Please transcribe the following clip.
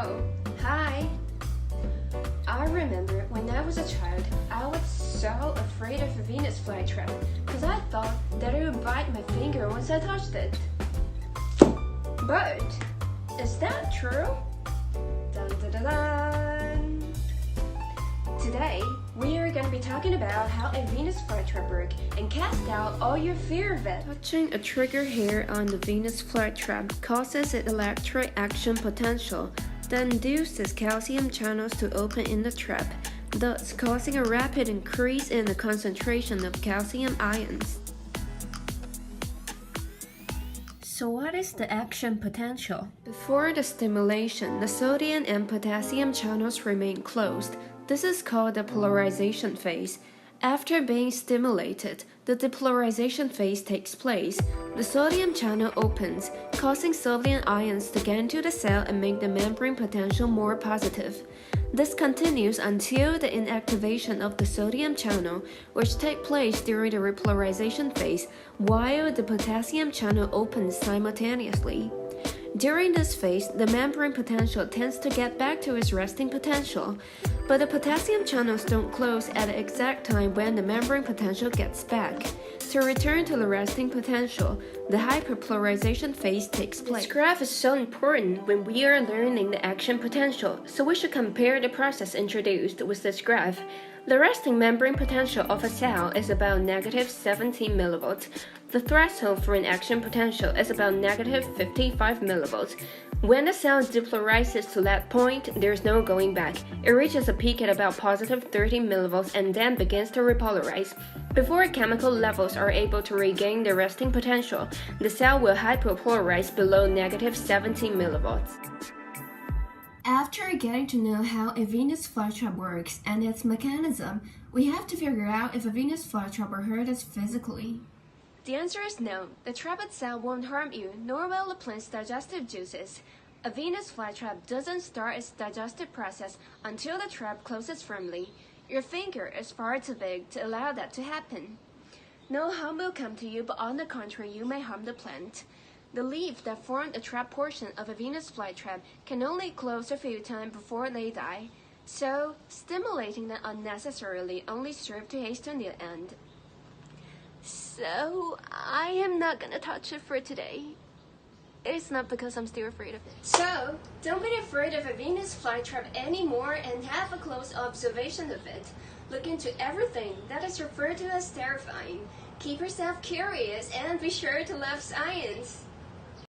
Oh, hi. I remember when I was a child, I was so afraid of a Venus flytrap because I thought that it would bite my finger once I touched it. But, is that true? Dun, dun, dun, dun. Today, we are going to be talking about how a Venus flytrap works and cast out all your fear of it. Touching a trigger hair on the Venus flytrap causes an electric action potential that induces calcium channels to open in the trap, thus causing a rapid increase in the concentration of calcium ions. So what is the action potential? Before the stimulation, the sodium and potassium channels remain closed. This is called the polarization phase. After being stimulated, the depolarization phase takes place. The sodium channel opens, causing sodium ions to get into the cell and make the membrane potential more positive. This continues until the inactivation of the sodium channel, which takes place during the repolarization phase, while the potassium channel opens simultaneously. During this phase, the membrane potential tends to get back to its resting potential, but the potassium channels don't close at the exact time when the membrane potential gets back. To return to the resting potential, the hyperpolarization phase takes place. This graph is so important when we are learning the action potential, so we should compare the process introduced with this graph. The resting membrane potential of a cell is about negative 17 millivolts. The threshold for an action potential is about negative 55 millivolts. When the cell depolarizes to that point, there's no going back. It reaches a peak at about positive 30 millivolts and then begins to repolarize. Before chemical levels are able to regain their resting potential, the cell will hyperpolarize below negative 17 millivolts. After getting to know how a Venus flytrap works and its mechanism, we have to figure out if a Venus flytrap will hurt us physically. The answer is no. The trap itself won't harm you, nor will the plant's digestive juices. A Venus flytrap doesn't start its digestive process until the trap closes firmly. Your finger is far too big to allow that to happen. No harm will come to you, but on the contrary, you may harm the plant. The leaf that formed a trap portion of a Venus flytrap can only close a few times before they die, so stimulating them unnecessarily only serves to hasten the end. So, I am not gonna touch it for today. It's not because I'm still afraid of it. So, don't be afraid of a Venus flytrap anymore and have a close observation of it. Look into everything that is referred to as terrifying. Keep yourself curious and be sure to love science.